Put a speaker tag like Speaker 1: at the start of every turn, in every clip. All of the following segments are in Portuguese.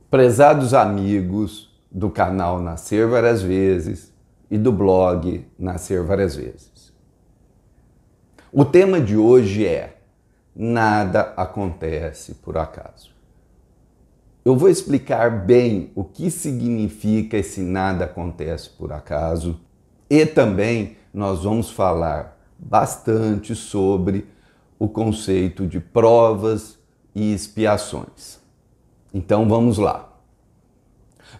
Speaker 1: Prezados amigos do canal Nascer Várias Vezes e do blog Nascer Várias Vezes. O tema de hoje é: nada acontece por acaso. Eu vou explicar bem o que significa esse nada acontece por acaso e também nós vamos falar bastante sobre o conceito de provas e expiações. Então vamos lá.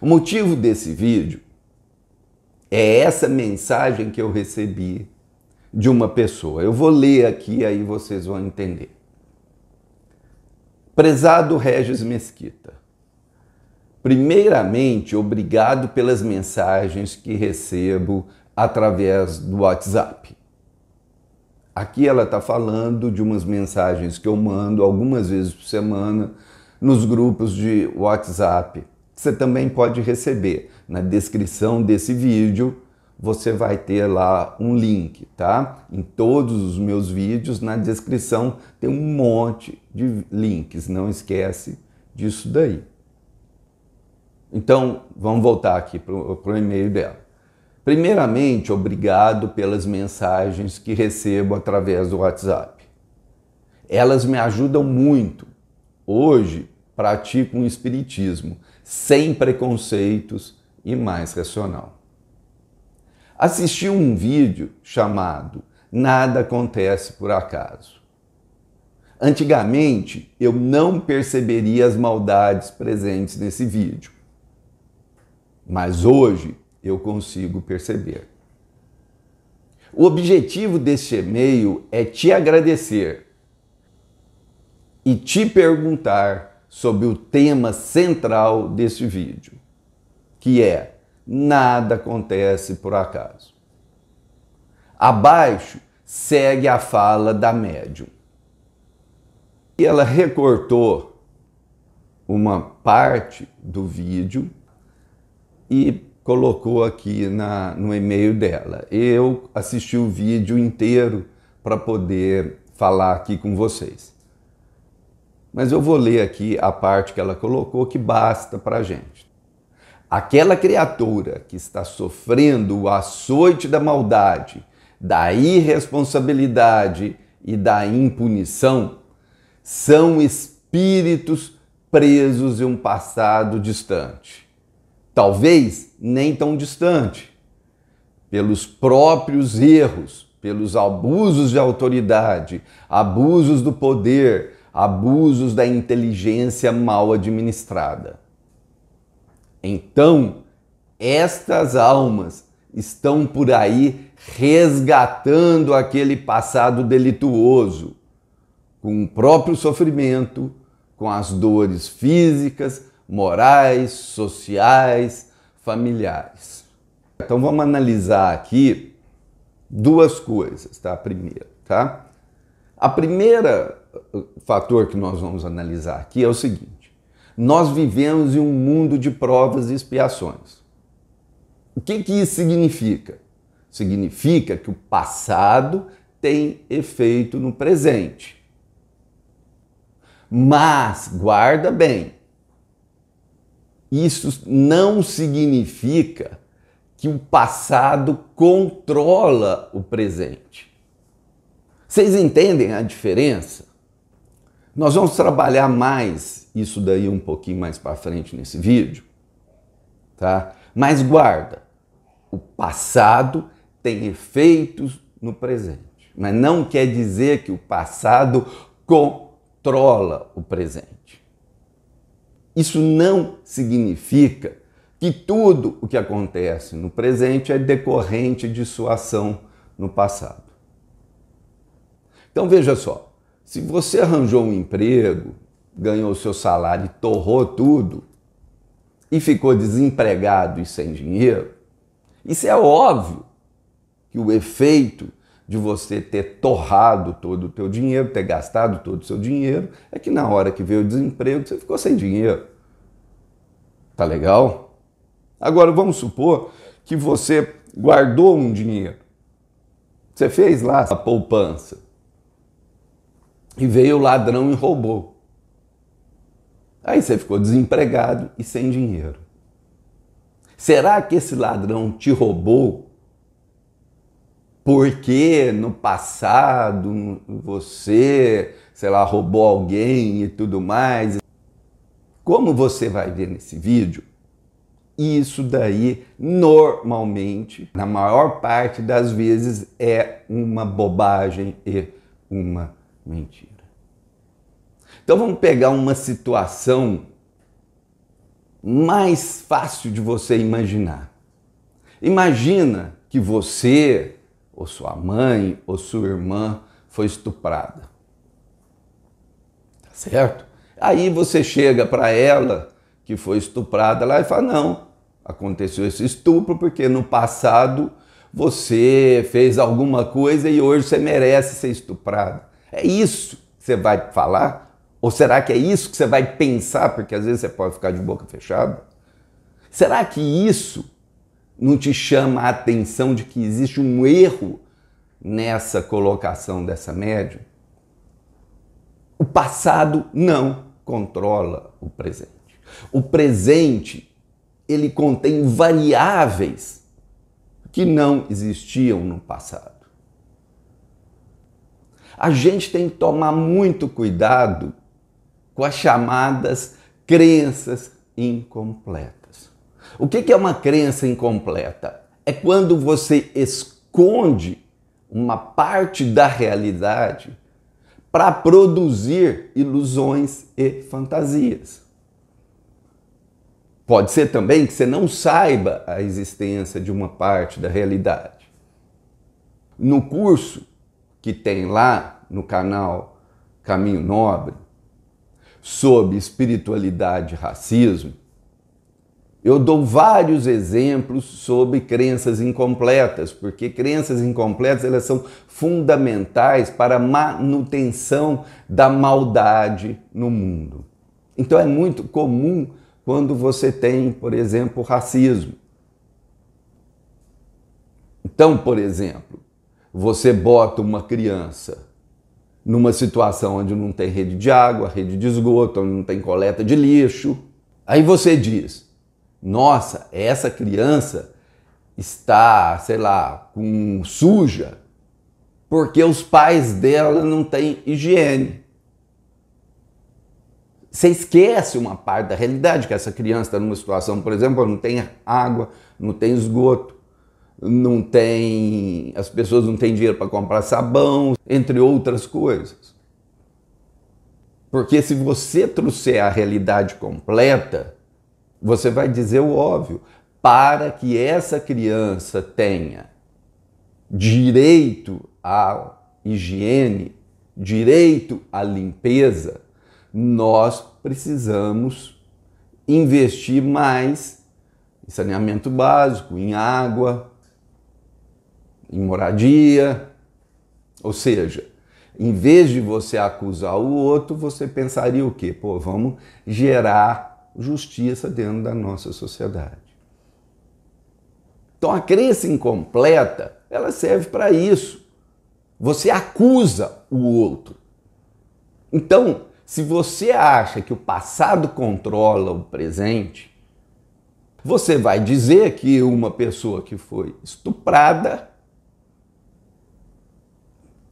Speaker 1: O motivo desse vídeo é essa mensagem que eu recebi de uma pessoa. Eu vou ler aqui, aí vocês vão entender. Prezado Regis Mesquita, primeiramente, obrigado pelas mensagens que recebo através do WhatsApp. Aqui ela está falando de umas mensagens que eu mando algumas vezes por semana nos grupos de WhatsApp. Você também pode receber. Na descrição desse vídeo você vai ter lá um link, tá? Em todos os meus vídeos, na descrição tem um monte de links. Não esquece disso daí. Então, vamos voltar aqui para o e-mail dela. Primeiramente, obrigado pelas mensagens que recebo através do WhatsApp. Elas me ajudam muito. Hoje, pratico um espiritismo sem preconceitos e mais racional. Assisti um vídeo chamado Nada Acontece por Acaso. Antigamente, eu não perceberia as maldades presentes nesse vídeo. Mas hoje, eu consigo perceber. O objetivo deste e-mail é te agradecer e te perguntar sobre o tema central deste vídeo, que é: nada acontece por acaso. Abaixo segue a fala da médium. E ela recortou uma parte do vídeo e colocou aqui no e-mail dela. Eu assisti o vídeo inteiro para poder falar aqui com vocês. Mas eu vou ler aqui a parte que ela colocou, que basta para a gente. Aquela criatura que está sofrendo o açoite da maldade, da irresponsabilidade e da impunição são espíritos presos em um passado distante. Talvez nem tão distante, pelos próprios erros, pelos abusos de autoridade, abusos do poder, abusos da inteligência mal administrada. Então, estas almas estão por aí resgatando aquele passado delituoso, com o próprio sofrimento, com as dores físicas, morais, sociais, familiares. Então vamos analisar aqui duas coisas, tá? A primeira fator que nós vamos analisar aqui é o seguinte: nós vivemos em um mundo de provas e expiações. O que isso significa? Significa que o passado tem efeito no presente. Mas, guarda bem, isso não significa que o passado controla o presente. Vocês entendem a diferença? Nós vamos trabalhar mais isso daí um pouquinho mais para frente nesse vídeo, tá? Mas guarda, o passado tem efeitos no presente, mas não quer dizer que o passado controla o presente. Isso não significa que tudo o que acontece no presente é decorrente de sua ação no passado. Então veja só, se você arranjou um emprego, ganhou seu salário e torrou tudo, e ficou desempregado e sem dinheiro, isso é óbvio que o efeito de você ter torrado todo o teu dinheiro, ter gastado todo o seu dinheiro, é que na hora que veio o desemprego, você ficou sem dinheiro. Tá legal? Agora vamos supor que você guardou um dinheiro. Você fez lá a poupança. E veio o ladrão e roubou. Aí você ficou desempregado e sem dinheiro. Será que esse ladrão te roubou porque no passado você, sei lá, roubou alguém e tudo mais? Como você vai ver nesse vídeo, isso daí normalmente, na maior parte das vezes, é uma bobagem e uma mentira. Então vamos pegar uma situação mais fácil de você imaginar. Imagina que você, ou sua mãe, ou sua irmã foi estuprada. Tá certo? Aí você chega para ela, que foi estuprada lá, e fala, não, aconteceu esse estupro porque no passado você fez alguma coisa e hoje você merece ser estuprada. É isso que você vai falar? Ou será que é isso que você vai pensar? Porque às vezes você pode ficar de boca fechada. Será que isso não te chama a atenção de que existe um erro nessa colocação dessa médium? O passado não controla o presente. O presente, ele contém variáveis que não existiam no passado. A gente tem que tomar muito cuidado com as chamadas crenças incompletas. O que é uma crença incompleta? É quando você esconde uma parte da realidade para produzir ilusões e fantasias. Pode ser também que você não saiba a existência de uma parte da realidade. No curso que tem lá no canal Caminho Nobre, sobre espiritualidade e racismo, eu dou vários exemplos sobre crenças incompletas, porque crenças incompletas elas são fundamentais para a manutenção da maldade no mundo. Então é muito comum quando você tem, por exemplo, racismo. Então, por exemplo, você bota uma criança numa situação onde não tem rede de água, rede de esgoto, onde não tem coleta de lixo. Aí você diz, nossa, essa criança está, sei lá, suja, porque os pais dela não têm higiene. Você esquece uma parte da realidade, que essa criança está numa situação, por exemplo, não tem água, não tem esgoto, não tem, as pessoas não têm dinheiro para comprar sabão, entre outras coisas. Porque se você trouxer a realidade completa, você vai dizer o óbvio. Para que essa criança tenha direito à higiene, direito à limpeza, nós precisamos investir mais em saneamento básico, em água, em moradia. Ou seja, em vez de você acusar o outro, você pensaria o quê? Pô, vamos gerar justiça dentro da nossa sociedade. Então a crença incompleta, ela serve para isso. Você acusa o outro. Então, se você acha que o passado controla o presente, você vai dizer que uma pessoa que foi estuprada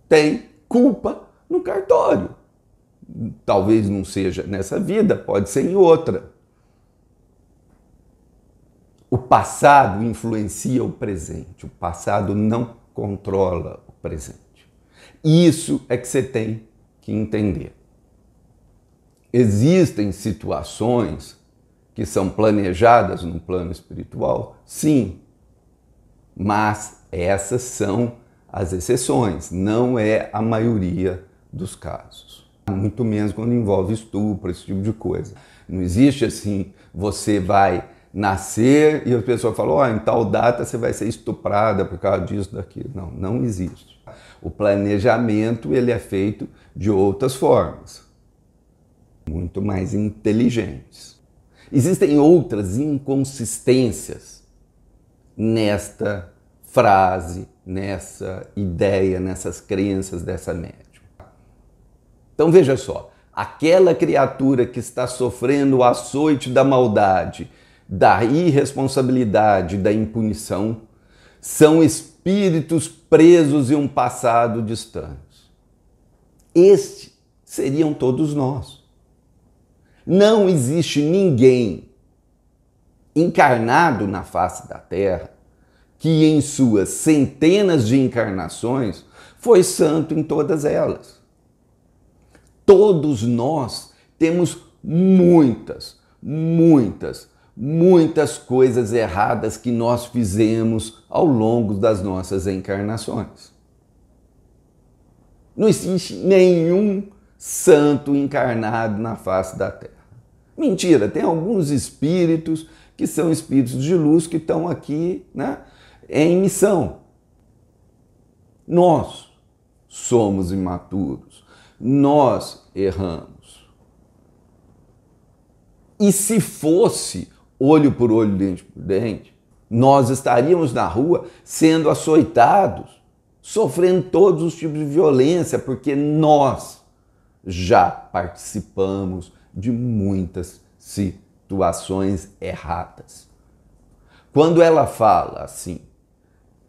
Speaker 1: tem culpa no cartório. Talvez não seja nessa vida, pode ser em outra. O passado influencia o presente, o passado não controla o presente. Isso é que você tem que entender. Existem situações que são planejadas no plano espiritual? Sim, mas essas são as exceções, não é a maioria dos casos. Muito menos quando envolve estupro, esse tipo de coisa. Não existe assim, você vai nascer e a pessoa fala, ó, em tal data você vai ser estuprada por causa disso, daquilo. Não, não existe. O planejamento ele é feito de outras formas, muito mais inteligentes. Existem outras inconsistências nesta frase, nessa ideia, nessas crenças dessa médium. Então veja só, aquela criatura que está sofrendo o açoite da maldade, da irresponsabilidade, da impunição, são espíritos presos em um passado distante. Estes seriam todos nós. Não existe ninguém encarnado na face da Terra que em suas centenas de encarnações foi santo em todas elas. Todos nós temos muitas coisas erradas que nós fizemos ao longo das nossas encarnações. Não existe nenhum santo encarnado na face da Terra. Mentira, tem alguns espíritos que são espíritos de luz que estão aqui, né, em missão. Nós somos imaturos, nós erramos. E se fosse olho por olho, dente por dente, nós estaríamos na rua sendo açoitados, sofrendo todos os tipos de violência, porque nós já participamos de muitas situações erradas. Quando ela fala assim,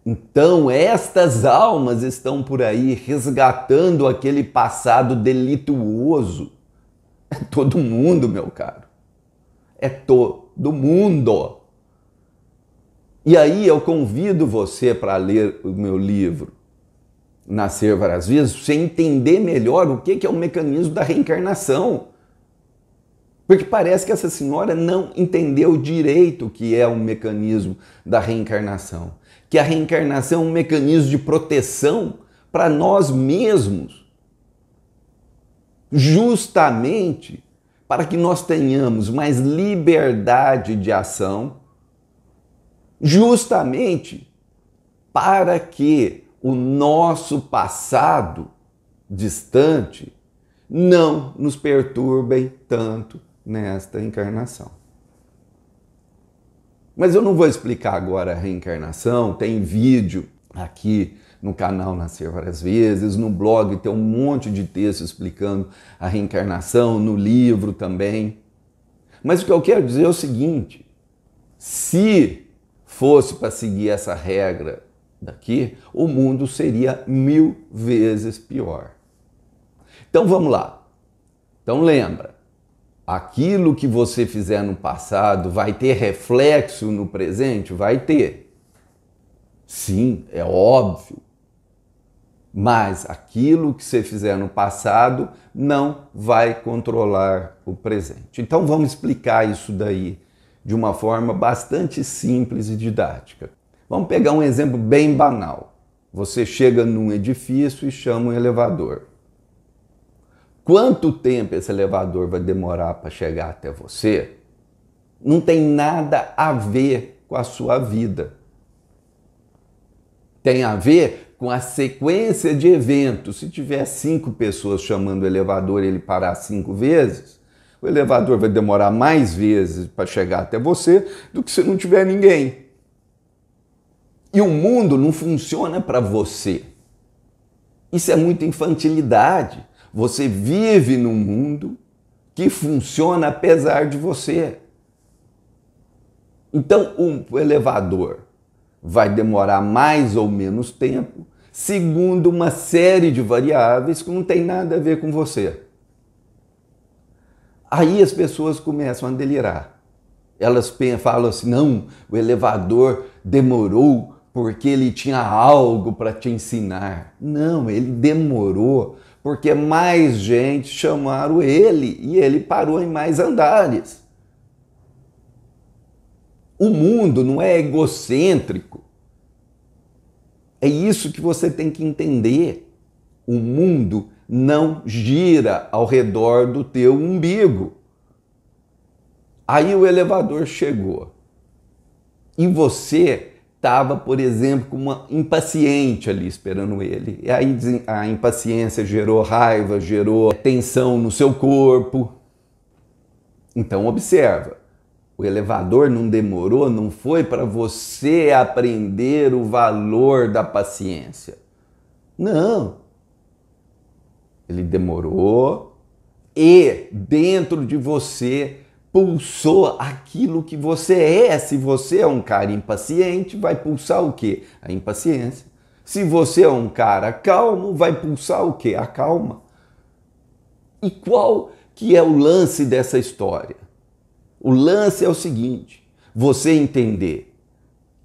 Speaker 1: então estas almas estão por aí resgatando aquele passado delituoso, é todo mundo, meu caro. É todo mundo. E aí eu convido você para ler o meu livro, Nascer Várias Vezes, para você entender melhor o que é o mecanismo da reencarnação. Porque parece que essa senhora não entendeu direito o que é o mecanismo da reencarnação. Que a reencarnação é um mecanismo de proteção para nós mesmos. Justamente para que nós tenhamos mais liberdade de ação, justamente para que o nosso passado distante não nos perturbe tanto nesta encarnação. Mas eu não vou explicar agora a reencarnação, tem vídeo aqui no canal Nascer Várias Vezes, no blog tem um monte de texto explicando a reencarnação, no livro também. Mas o que eu quero dizer é o seguinte, se fosse para seguir essa regra daqui, o mundo seria 1000 vezes pior. Então vamos lá. Então lembra, aquilo que você fizer no passado vai ter reflexo no presente? Vai ter. Sim, é óbvio. Mas aquilo que você fizer no passado não vai controlar o presente. Então vamos explicar isso daí de uma forma bastante simples e didática. Vamos pegar um exemplo bem banal. Você chega num edifício e chama um elevador. Quanto tempo esse elevador vai demorar para chegar até você? Não tem nada a ver com a sua vida. Tem a ver com a sequência de eventos. Se tiver 5 pessoas chamando o elevador e ele parar 5 vezes, o elevador vai demorar mais vezes para chegar até você do que se não tiver ninguém. E o mundo não funciona para você. Isso é muita infantilidade. Você vive num mundo que funciona apesar de você. Então, o elevador vai demorar mais ou menos tempo, segundo uma série de variáveis que não tem nada a ver com você. Aí as pessoas começam a delirar. Elas falam assim, não, o elevador demorou porque ele tinha algo para te ensinar. Não, ele demorou porque mais gente chamaram ele e ele parou em mais andares. O mundo não é egocêntrico. É isso que você tem que entender. O mundo não gira ao redor do teu umbigo. Aí o elevador chegou. E você estava, por exemplo, com uma impaciente ali esperando ele. E aí a impaciência gerou raiva, gerou tensão no seu corpo. Então observa. O elevador não demorou, não foi para você aprender o valor da paciência. Não. Ele demorou e dentro de você pulsou aquilo que você é. Se você é um cara impaciente, vai pulsar o quê? A impaciência. Se você é um cara calmo, vai pulsar o quê? A calma. E qual que é o lance dessa história? O lance é o seguinte: você entender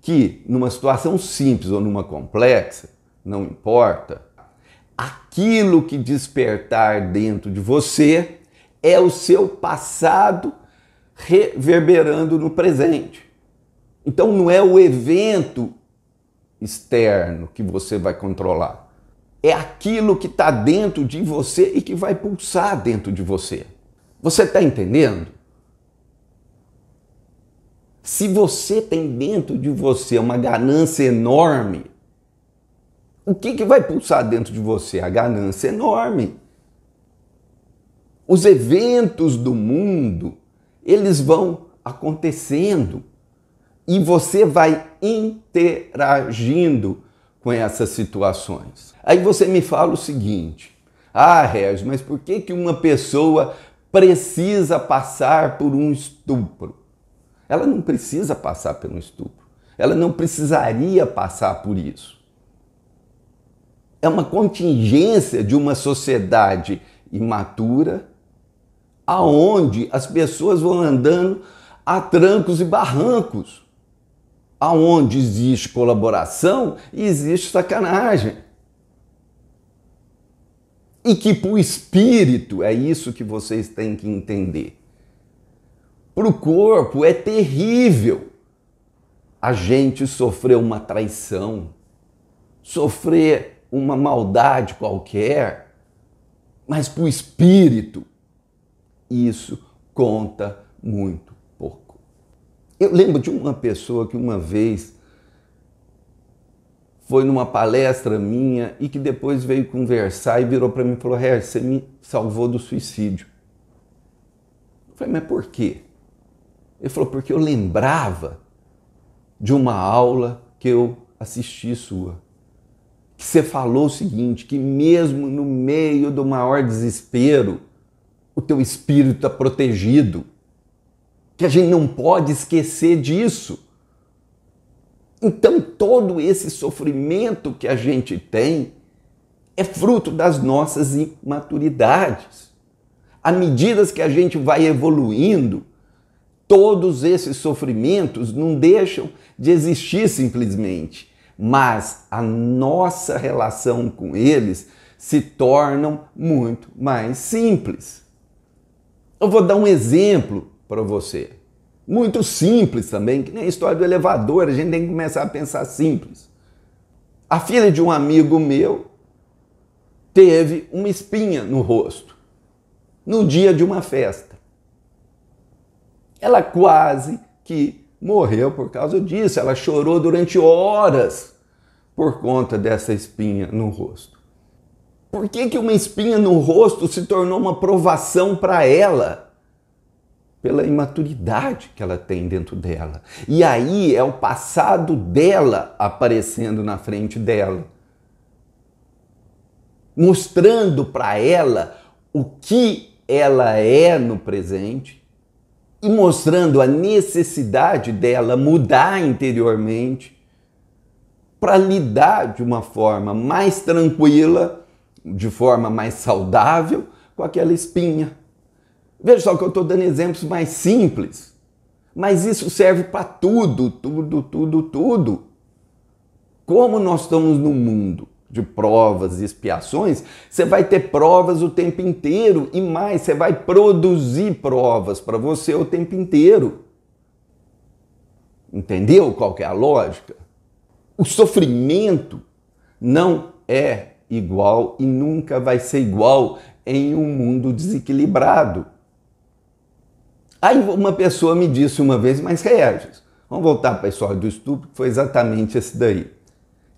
Speaker 1: que numa situação simples ou numa complexa, não importa, aquilo que despertar dentro de você é o seu passado reverberando no presente. Então não é o evento externo que você vai controlar. É aquilo que está dentro de você e que vai pulsar dentro de você. Você está entendendo? Se você tem dentro de você uma ganância enorme, o que vai pulsar dentro de você? A ganância enorme. Os eventos do mundo, eles vão acontecendo e você vai interagindo com essas situações. Aí você me fala o seguinte: ah, Regis, mas por que uma pessoa precisa passar por um estupro? Ela não precisa passar por um estupro. Ela não precisaria passar por isso. É uma contingência de uma sociedade imatura, aonde as pessoas vão andando a trancos e barrancos, aonde existe colaboração e existe sacanagem. E que para o espírito, é isso que vocês têm que entender. Para o corpo é terrível a gente sofrer uma traição, sofrer uma maldade qualquer, mas para o espírito isso conta muito pouco. Eu lembro de uma pessoa que uma vez foi numa palestra minha e que depois veio conversar e virou para mim e falou: Regis, você me salvou do suicídio. Eu falei: mas por quê? Ele falou: porque eu lembrava de uma aula que eu assisti sua, que você falou o seguinte, que mesmo no meio do maior desespero, o teu espírito está protegido, que a gente não pode esquecer disso. Então todo esse sofrimento que a gente tem é fruto das nossas imaturidades. À medida que a gente vai evoluindo, todos esses sofrimentos não deixam de existir simplesmente, mas a nossa relação com eles se tornam muito mais simples. Eu vou dar um exemplo para você, muito simples também, que nem a história do elevador, a gente tem que começar a pensar simples. A filha de um amigo meu teve uma espinha no rosto, no dia de uma festa. Ela quase que morreu por causa disso. Ela chorou durante horas por conta dessa espinha no rosto. Por que uma espinha no rosto se tornou uma provação para ela? Pela imaturidade que ela tem dentro dela. E aí é o passado dela aparecendo na frente dela, mostrando para ela o que ela é no presente, e mostrando a necessidade dela mudar interiormente para lidar de uma forma mais tranquila, de forma mais saudável com aquela espinha. Veja só que eu estou dando exemplos mais simples, mas isso serve para tudo, tudo, tudo, tudo. Como nós estamos num mundo de provas e expiações, você vai ter provas o tempo inteiro e mais, você vai produzir provas para você o tempo inteiro. Entendeu qual que é a lógica? O sofrimento não é igual e nunca vai ser igual em um mundo desequilibrado. Aí uma pessoa me disse uma vez: mas Regis, vamos voltar para a história do estupro, que foi exatamente esse daí.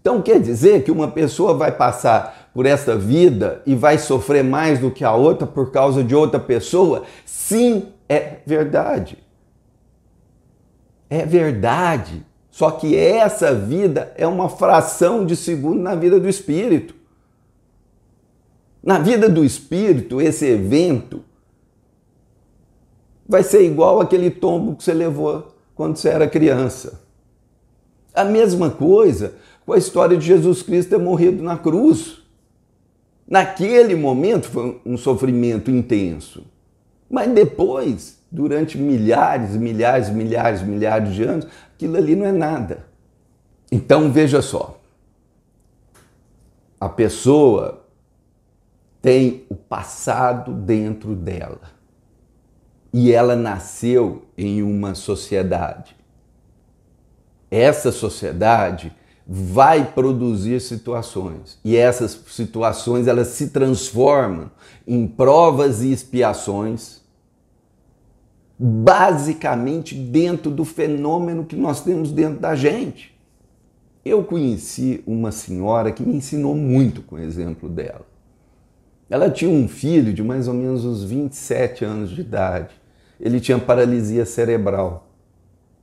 Speaker 1: Então quer dizer que uma pessoa vai passar por essa vida e vai sofrer mais do que a outra por causa de outra pessoa? Sim, é verdade. É verdade. Só que essa vida é uma fração de segundo na vida do espírito. Na vida do espírito, esse evento vai ser igual aquele tombo que você levou quando você era criança. A mesma coisa com a história de Jesus Cristo ter morrido na cruz. Naquele momento foi um sofrimento intenso. Mas depois, durante milhares de anos, aquilo ali não é nada. Então veja só, a pessoa tem o passado dentro dela e ela nasceu em uma sociedade. Essa sociedade vai produzir situações e essas situações elas se transformam em provas e expiações, basicamente dentro do fenômeno que nós temos dentro da gente. Eu conheci uma senhora que me ensinou muito com o exemplo dela. Ela tinha um filho de mais ou menos uns 27 anos de idade. Ele tinha paralisia cerebral.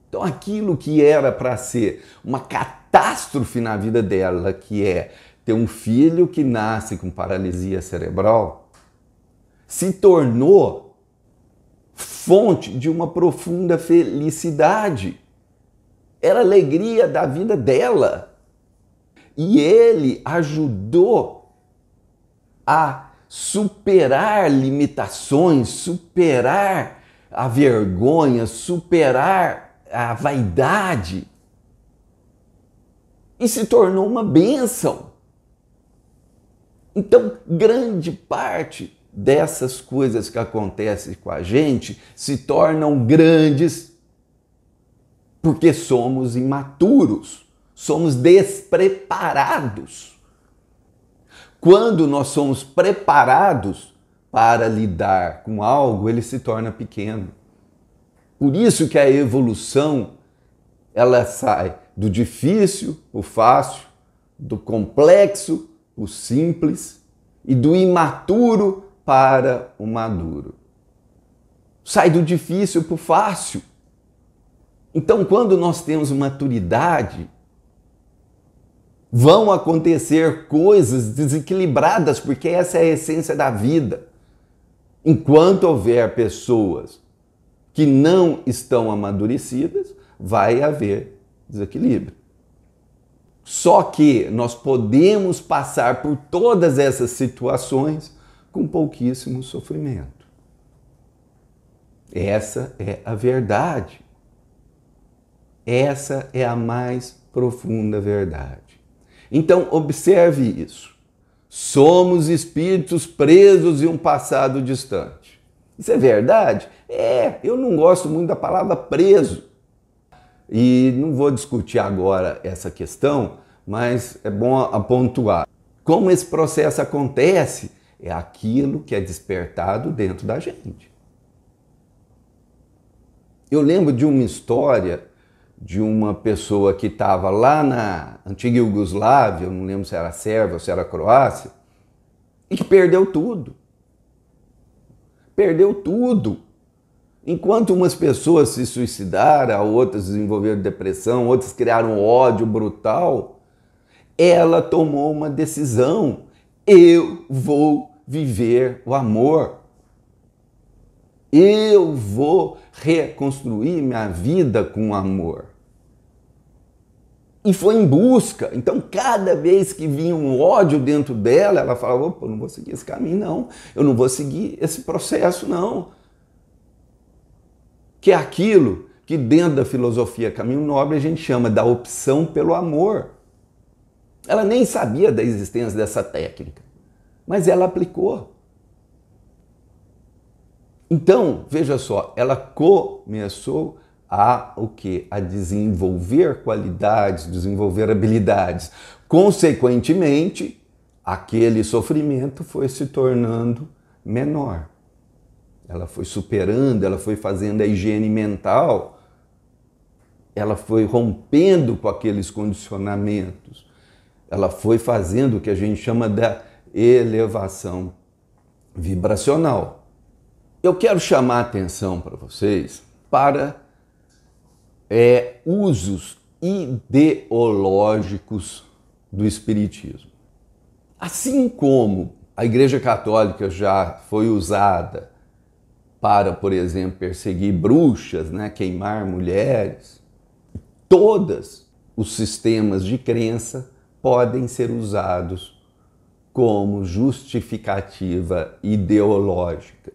Speaker 1: Então aquilo que era para ser uma catástrofe na vida dela, que é ter um filho que nasce com paralisia cerebral, se tornou fonte de uma profunda felicidade. Era a alegria da vida dela. E ele ajudou a superar limitações, superar a vergonha, superar a vaidade. E se tornou uma bênção. Então, grande parte dessas coisas que acontecem com a gente se tornam grandes porque somos imaturos, somos despreparados. Quando nós somos preparados para lidar com algo, ele se torna pequeno. Por isso que a evolução, ela sai do difícil para o fácil, do complexo para o simples e do imaturo para o maduro. Sai do difícil para o fácil. Então, quando nós temos maturidade, vão acontecer coisas desequilibradas, porque essa é a essência da vida. Enquanto houver pessoas que não estão amadurecidas, vai haver desequilíbrio. Só que nós podemos passar por todas essas situações com pouquíssimo sofrimento. Essa é a verdade. Essa é a mais profunda verdade. Então, observe isso. Somos espíritos presos em um passado distante. Isso é verdade? Eu não gosto muito da palavra preso. E não vou discutir agora essa questão, mas é bom pontuar. Como esse processo acontece, é aquilo que é despertado dentro da gente. Eu lembro de uma história de uma pessoa que estava lá na antiga Iugoslávia, eu não lembro se era Sérvia ou se era Croácia, e que perdeu tudo. Perdeu tudo. Enquanto umas pessoas se suicidaram, outras desenvolveram depressão, outras criaram ódio brutal, ela tomou uma decisão. Eu vou viver o amor. Eu vou reconstruir minha vida com amor. E foi em busca. Então, cada vez que vinha um ódio dentro dela, ela falava, opa, eu não vou seguir esse caminho, não. Eu não vou seguir esse processo, não. Que é aquilo que dentro da filosofia Caminho Nobre a gente chama da opção pelo amor. Ela nem sabia da existência dessa técnica, mas ela aplicou. Então, veja só, ela começou o quê? A desenvolver qualidades, desenvolver habilidades. Consequentemente, aquele sofrimento foi se tornando menor. Ela foi superando, ela foi fazendo a higiene mental, ela foi rompendo com aqueles condicionamentos, ela foi fazendo o que a gente chama da elevação vibracional. Eu quero chamar a atenção para vocês para usos ideológicos do Espiritismo. Assim como a Igreja Católica já foi usada para, por exemplo, perseguir bruxas, né, queimar mulheres. Todos os sistemas de crença podem ser usados como justificativa ideológica.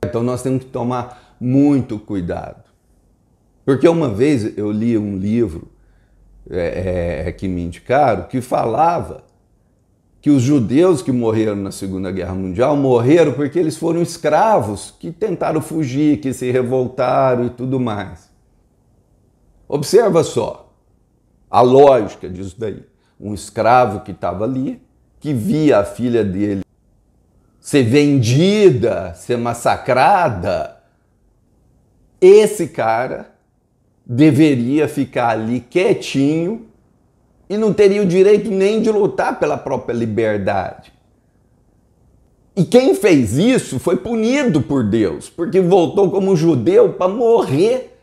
Speaker 1: Então nós temos que tomar muito cuidado. Porque uma vez eu li um livro que me indicaram que falava que os judeus que morreram na Segunda Guerra Mundial morreram porque eles foram escravos que tentaram fugir, que se revoltaram e tudo mais. Observa só a lógica disso daí. Um escravo que estava ali, que via a filha dele ser vendida, ser massacrada, esse cara deveria ficar ali quietinho e não teria o direito nem de lutar pela própria liberdade. E quem fez isso foi punido por Deus, porque voltou como judeu para morrer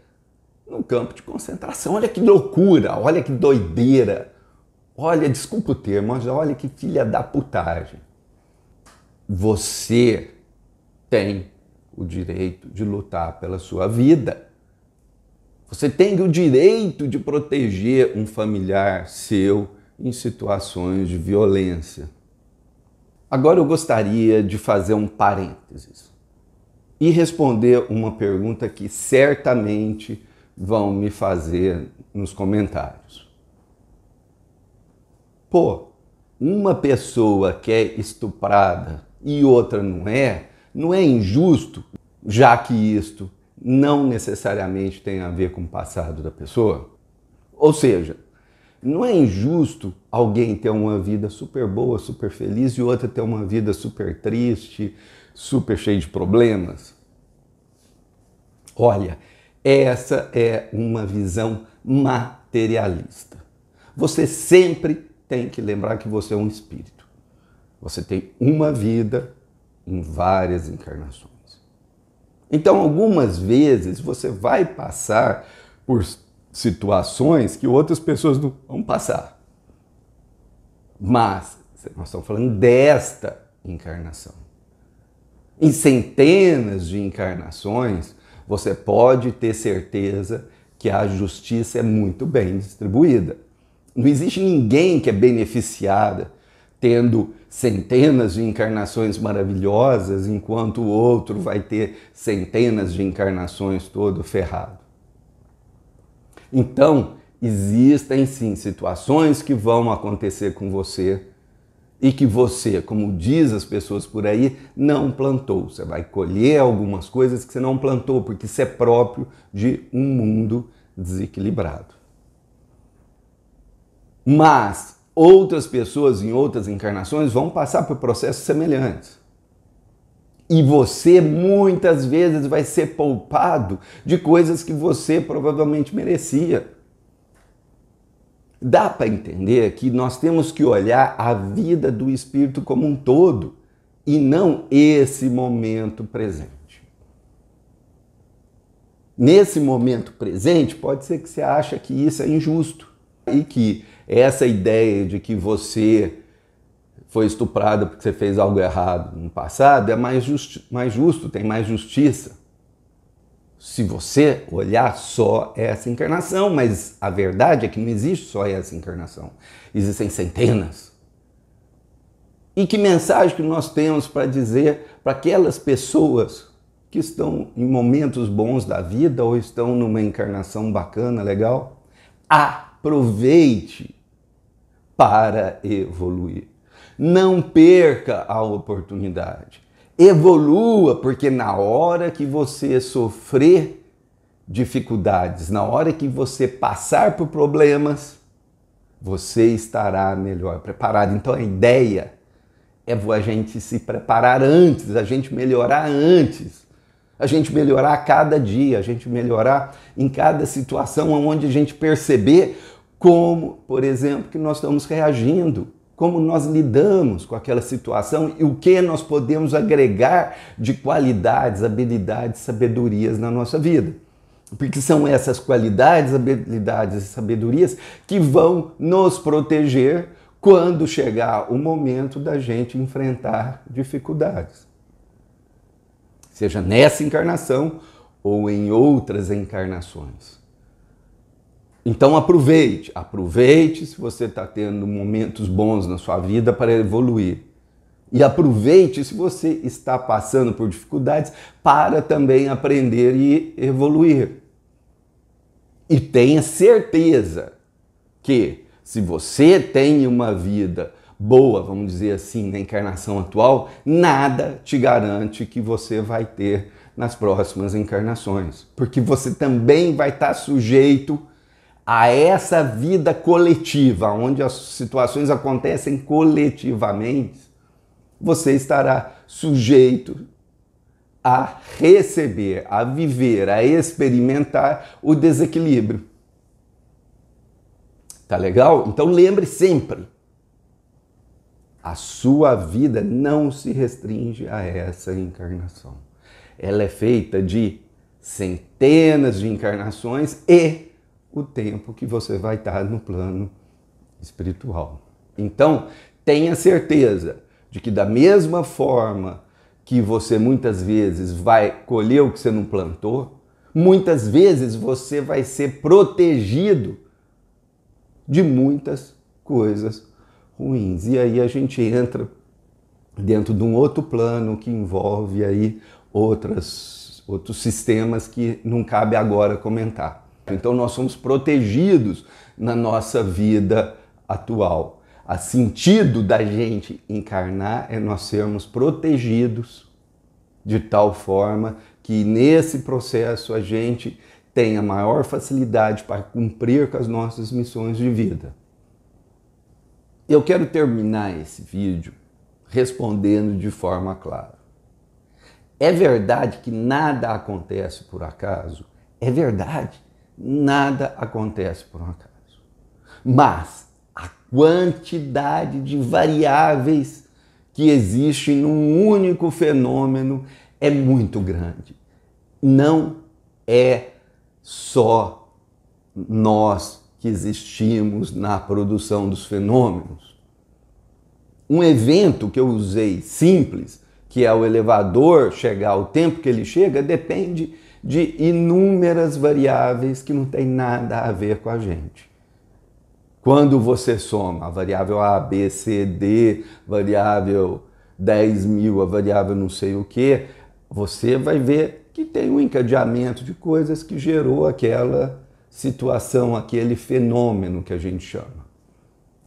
Speaker 1: no campo de concentração. Olha que loucura, olha que doideira. Olha, desculpa o termo, mas olha que filha da putagem. Você tem o direito de lutar pela sua vida. Você tem o direito de proteger um familiar seu em situações de violência. Agora eu gostaria de fazer um parênteses e responder uma pergunta que certamente vão me fazer nos comentários. Pô, uma pessoa que é estuprada e outra não é injusto, já que isto não necessariamente tem a ver com o passado da pessoa? Ou seja, não é injusto alguém ter uma vida super boa, super feliz e outra ter uma vida super triste, super cheia de problemas? Olha, essa é uma visão materialista. Você sempre tem que lembrar que você é um espírito. Você tem uma vida em várias encarnações. Então, algumas vezes você vai passar por situações que outras pessoas não vão passar. Mas nós estamos falando desta encarnação. Em centenas de encarnações, você pode ter certeza que a justiça é muito bem distribuída. Não existe ninguém que é beneficiada tendo centenas de encarnações maravilhosas, enquanto o outro vai ter centenas de encarnações todo ferrado. Então, existem sim situações que vão acontecer com você e que você, como diz as pessoas por aí, não plantou. Você vai colher algumas coisas que você não plantou, porque isso é próprio de um mundo desequilibrado. Mas outras pessoas em outras encarnações vão passar por processos semelhantes. E você muitas vezes vai ser poupado de coisas que você provavelmente merecia. Dá para entender que nós temos que olhar a vida do espírito como um todo e não esse momento presente. Nesse momento presente, pode ser que você ache que isso é injusto e que essa ideia de que você foi estuprado porque você fez algo errado no passado é mais justo, tem mais justiça. Se você olhar só essa encarnação, mas a verdade é que não existe só essa encarnação, existem centenas. E que mensagem que nós temos para dizer para aquelas pessoas que estão em momentos bons da vida ou estão numa encarnação bacana, legal? Aproveite para evoluir. Não perca a oportunidade. Evolua, porque na hora que você sofrer dificuldades, na hora que você passar por problemas, você estará melhor preparado. Então a ideia é a gente se preparar antes, a gente melhorar antes, a gente melhorar a cada dia, a gente melhorar em cada situação onde a gente perceber como, por exemplo, que nós estamos reagindo, como nós lidamos com aquela situação e o que nós podemos agregar de qualidades, habilidades, sabedorias na nossa vida. Porque são essas qualidades, habilidades e sabedorias que vão nos proteger quando chegar o momento da gente enfrentar dificuldades. seja nessa encarnação ou em outras encarnações. Então aproveite se você está tendo momentos bons na sua vida para evoluir. E aproveite se você está passando por dificuldades para também aprender e evoluir. E tenha certeza que se você tem uma vida boa, vamos dizer assim, na encarnação atual, nada te garante que você vai ter nas próximas encarnações. Porque você também vai estar sujeito a essa vida coletiva, onde as situações acontecem coletivamente. Você estará sujeito a receber, a viver, a experimentar o desequilíbrio. Tá legal? Então lembre sempre, a sua vida não se restringe a essa encarnação. Ela é feita de centenas de encarnações e o tempo que você vai estar no plano espiritual. Então, tenha certeza de que da mesma forma que você muitas vezes vai colher o que você não plantou, muitas vezes você vai ser protegido de muitas coisas ruins. E aí a gente entra dentro de um outro plano que envolve aí outros sistemas que não cabe agora comentar. Então nós somos protegidos na nossa vida atual. O sentido da gente encarnar é nós sermos protegidos de tal forma que nesse processo a gente tenha maior facilidade para cumprir com as nossas missões de vida. Eu quero terminar esse vídeo respondendo de forma clara. É verdade que nada acontece por acaso? É verdade, nada acontece por acaso. Mas a quantidade de variáveis que existem num único fenômeno é muito grande. Não é só nós que existimos na produção dos fenômenos. Um evento que eu usei simples, que é o elevador chegar, o tempo que ele chega, depende de inúmeras variáveis que não tem nada a ver com a gente. Quando você soma a variável A, B, C, D, variável 10.000, a variável não sei o que, você vai ver que tem um encadeamento de coisas que gerou aquela situação, aquele fenômeno que a gente chama.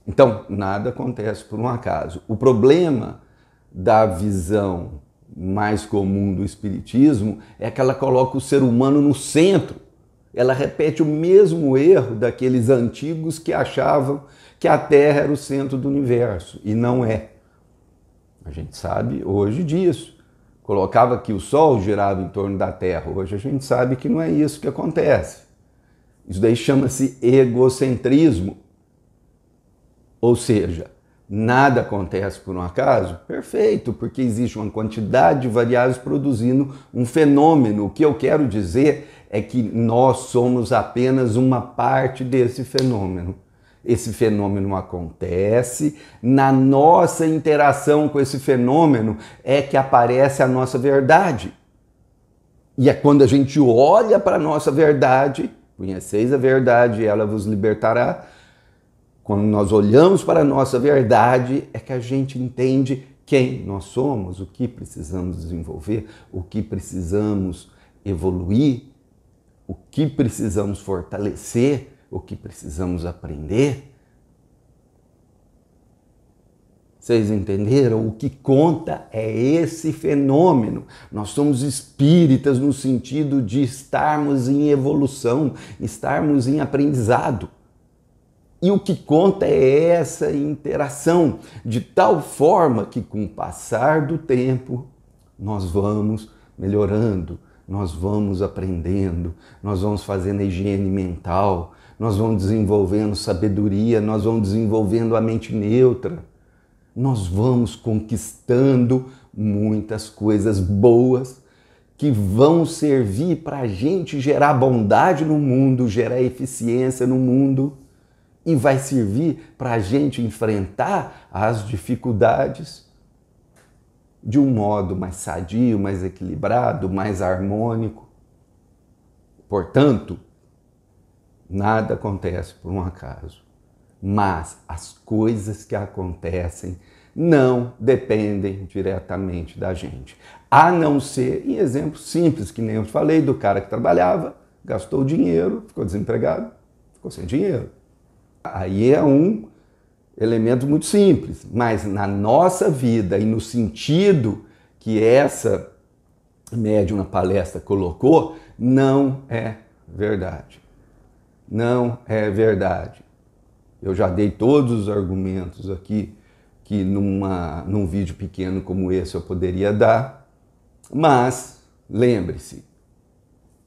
Speaker 1: Então, nada acontece por um acaso. O problema da visão mais comum do Espiritismo é que ela coloca o ser humano no centro. Ela repete o mesmo erro daqueles antigos que achavam que a Terra era o centro do universo, e não é. A gente sabe hoje disso. Colocava que o Sol girava em torno da Terra. Hoje a gente sabe que não é isso que acontece. Isso daí chama-se egocentrismo. Ou seja, nada acontece por um acaso? Perfeito, porque existe uma quantidade de variáveis produzindo um fenômeno. O que eu quero dizer é que nós somos apenas uma parte desse fenômeno. Esse fenômeno acontece, na nossa interação com esse fenômeno é que aparece a nossa verdade. E é quando a gente olha para a nossa verdade, conheceis a verdade e ela vos libertará. Quando nós olhamos para a nossa verdade, é que a gente entende quem nós somos, o que precisamos desenvolver, o que precisamos evoluir, o que precisamos fortalecer, o que precisamos aprender. Vocês entenderam? O que conta é esse fenômeno. Nós somos espíritas no sentido de estarmos em evolução, estarmos em aprendizado. E o que conta é essa interação, de tal forma que com o passar do tempo nós vamos melhorando, nós vamos aprendendo, nós vamos fazendo a higiene mental, nós vamos desenvolvendo sabedoria, nós vamos desenvolvendo a mente neutra, nós vamos conquistando muitas coisas boas que vão servir para a gente gerar bondade no mundo, gerar eficiência no mundo, e vai servir para a gente enfrentar as dificuldades de um modo mais sadio, mais equilibrado, mais harmônico. Portanto, nada acontece por um acaso, mas as coisas que acontecem não dependem diretamente da gente. A não ser em exemplos simples, que nem eu falei do cara que trabalhava, gastou dinheiro, ficou desempregado, ficou sem dinheiro. Aí é um elemento muito simples, mas na nossa vida e no sentido que essa médium na palestra colocou, não é verdade. Não é verdade. Eu já dei todos os argumentos aqui que num vídeo pequeno como esse eu poderia dar, mas lembre-se,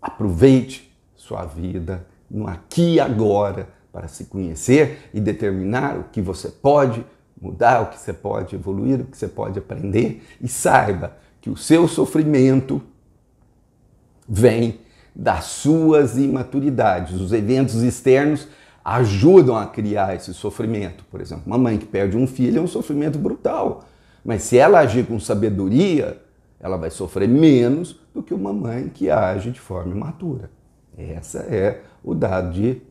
Speaker 1: aproveite sua vida no aqui e agora para se conhecer e determinar o que você pode mudar, o que você pode evoluir, o que você pode aprender, e saiba que o seu sofrimento vem das suas imaturidades. Os eventos externos ajudam a criar esse sofrimento. Por exemplo, uma mãe que perde um filho é um sofrimento brutal, mas se ela agir com sabedoria, ela vai sofrer menos do que uma mãe que age de forma imatura. Esse é o dado de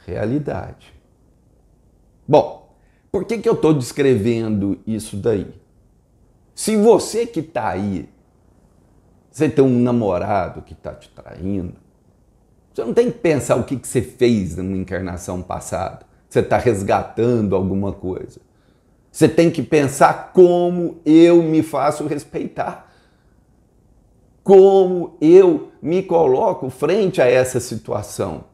Speaker 1: realidade. Bom, por que eu estou descrevendo isso daí? Se você que está aí, você tem um namorado que está te traindo, você não tem que pensar o que você fez numa encarnação passada. Você está resgatando alguma coisa. Você tem que pensar como eu me faço respeitar. Como eu me coloco frente a essa situação.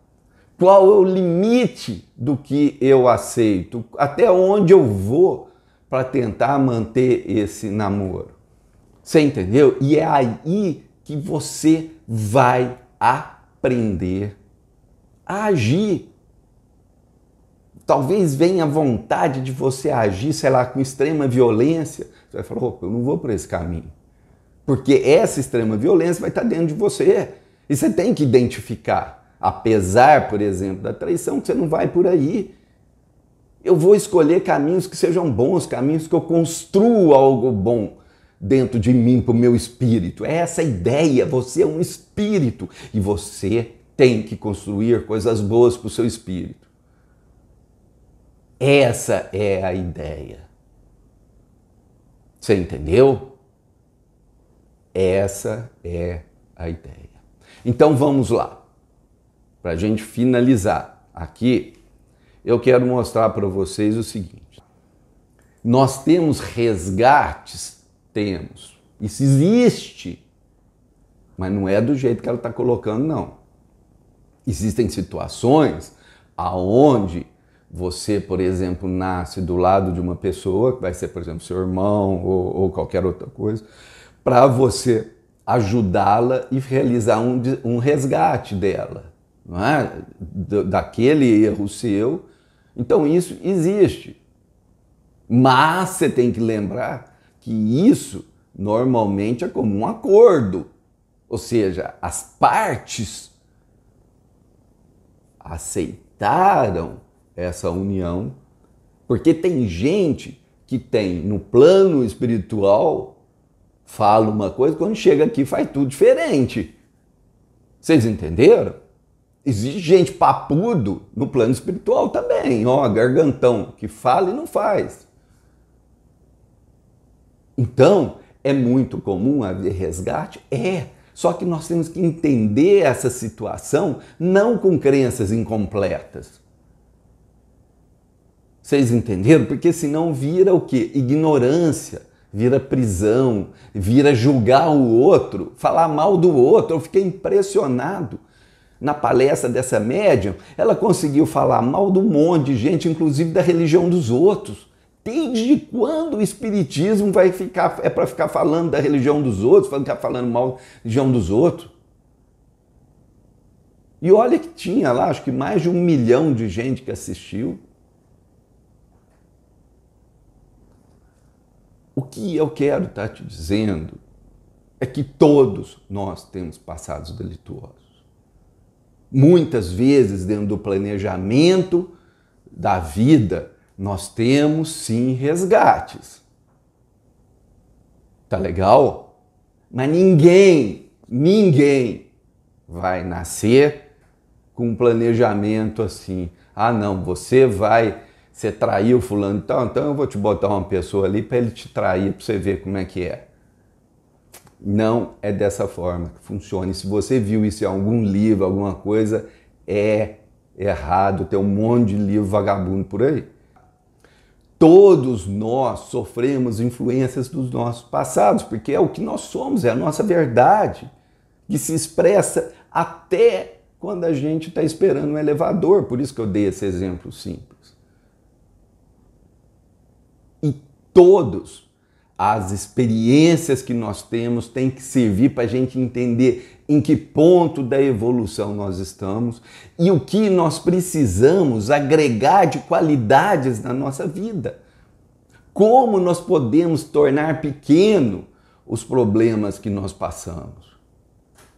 Speaker 1: Qual é o limite do que eu aceito? Até onde eu vou para tentar manter esse namoro? Você entendeu? E é aí que você vai aprender a agir. Talvez venha a vontade de você agir, sei lá, com extrema violência. Você vai falar, opa, eu não vou por esse caminho. Porque essa extrema violência vai estar dentro de você. E você tem que identificar. Apesar, por exemplo, da traição, que você não vai por aí. Eu vou escolher caminhos que sejam bons, caminhos que eu construo algo bom dentro de mim, para o meu espírito. É essa a ideia, você é um espírito e você tem que construir coisas boas para o seu espírito. Essa é a ideia. Você entendeu? Essa é a ideia. Então vamos lá. Para a gente finalizar aqui, eu quero mostrar para vocês o seguinte. Nós temos resgates? Temos. Isso existe. Mas não é do jeito que ela está colocando, não. Existem situações aonde você, por exemplo, nasce do lado de uma pessoa, que vai ser, por exemplo, seu irmão ou qualquer outra coisa, para você ajudá-la e realizar um resgate dela, não é? Daquele erro seu. Então isso existe. Mas você tem que lembrar que isso normalmente é como um acordo. Ou seja, as partes aceitaram essa união, porque tem gente que tem no plano espiritual, fala uma coisa, quando chega aqui faz tudo diferente. Vocês entenderam? Existe gente papudo no plano espiritual também, ó, gargantão, que fala e não faz. Então, é muito comum haver resgate? É. Só que nós temos que entender essa situação não com crenças incompletas. Vocês entenderam? Porque senão vira o quê? Ignorância, vira prisão, vira julgar o outro, falar mal do outro. Eu fiquei impressionado. Na palestra dessa médium, ela conseguiu falar mal de um monte de gente, inclusive da religião dos outros. Desde quando o espiritismo vai ficar, é para ficar falando da religião dos outros, para ficar falando mal da religião dos outros? E olha que tinha lá, acho que mais de 1 milhão de gente que assistiu. O que eu quero estar te dizendo é que todos nós temos passados delituosos. Muitas vezes, dentro do planejamento da vida, nós temos sim resgates. Tá legal? Mas ninguém vai nascer com um planejamento assim. Ah, não, você traiu fulano, então eu vou te botar uma pessoa ali para ele te trair, para você ver como é que é. Não é dessa forma que funciona. E se você viu isso em algum livro, alguma coisa, é errado. Tem um monte de livro vagabundo por aí. Todos nós sofremos influências dos nossos passados, porque é o que nós somos, é a nossa verdade, que se expressa até quando a gente está esperando um elevador. Por isso que eu dei esse exemplo simples. E todas as experiências que nós temos têm que servir para a gente entender em que ponto da evolução nós estamos e o que nós precisamos agregar de qualidades na nossa vida. Como nós podemos tornar pequeno os problemas que nós passamos.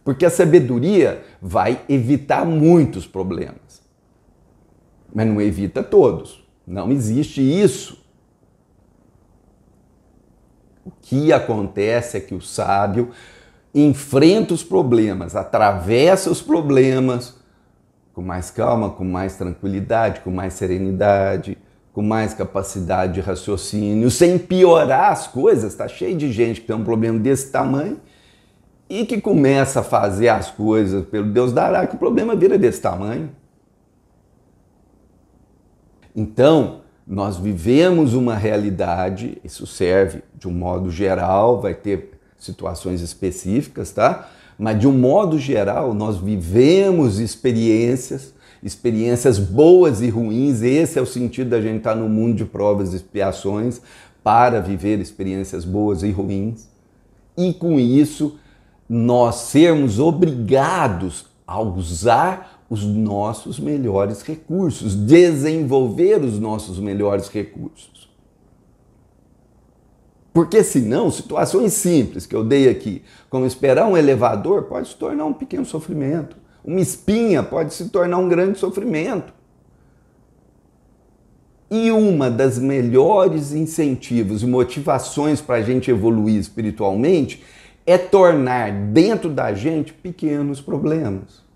Speaker 1: Porque a sabedoria vai evitar muitos problemas, mas não evita todos. Não existe isso. O que acontece é que o sábio enfrenta os problemas, atravessa os problemas com mais calma, com mais tranquilidade, com mais serenidade, com mais capacidade de raciocínio, sem piorar as coisas. Está cheio de gente que tem um problema desse tamanho e que começa a fazer as coisas pelo Deus dará, que o problema vira desse tamanho. Então, nós vivemos uma realidade, isso serve de um modo geral, vai ter situações específicas, tá? Mas de um modo geral, nós vivemos experiências boas e ruins. Esse é o sentido da gente estar no mundo de provas e expiações, para viver experiências boas e ruins. E com isso, nós sermos obrigados a usar os nossos melhores recursos, desenvolver os nossos melhores recursos. Porque senão, situações simples que eu dei aqui, como esperar um elevador, pode se tornar um pequeno sofrimento. Uma espinha pode se tornar um grande sofrimento. E uma das melhores incentivos e motivações para a gente evoluir espiritualmente é tornar dentro da gente pequenos problemas.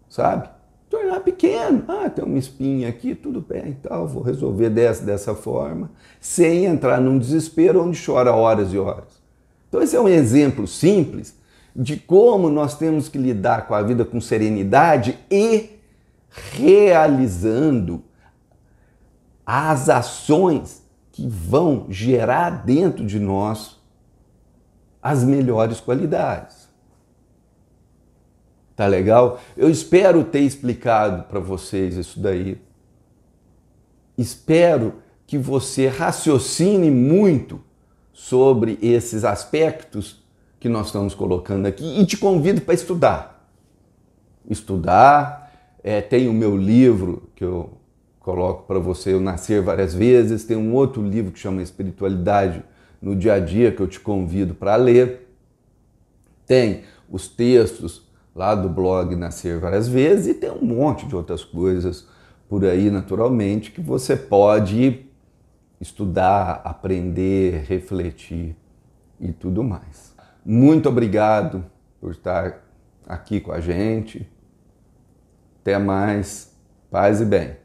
Speaker 1: Sabe? Tornar pequeno. Ah, tem uma espinha aqui, tudo bem e tal, vou resolver dessa forma, sem entrar num desespero onde chora horas e horas. Então esse é um exemplo simples de como nós temos que lidar com a vida com serenidade e realizando as ações que vão gerar dentro de nós as melhores qualidades. Tá legal? Eu espero ter explicado para vocês isso daí. Espero que você raciocine muito sobre esses aspectos que nós estamos colocando aqui e te convido para estudar. Tem o meu livro que eu coloco para você, O Nascer Várias Vezes, tem um outro livro que chama Espiritualidade no Dia a Dia que eu te convido para ler. Tem os textos lá do blog Nascer Várias Vezes e tem um monte de outras coisas por aí, naturalmente, que você pode estudar, aprender, refletir e tudo mais. Muito obrigado por estar aqui com a gente. Até mais. Paz e bem.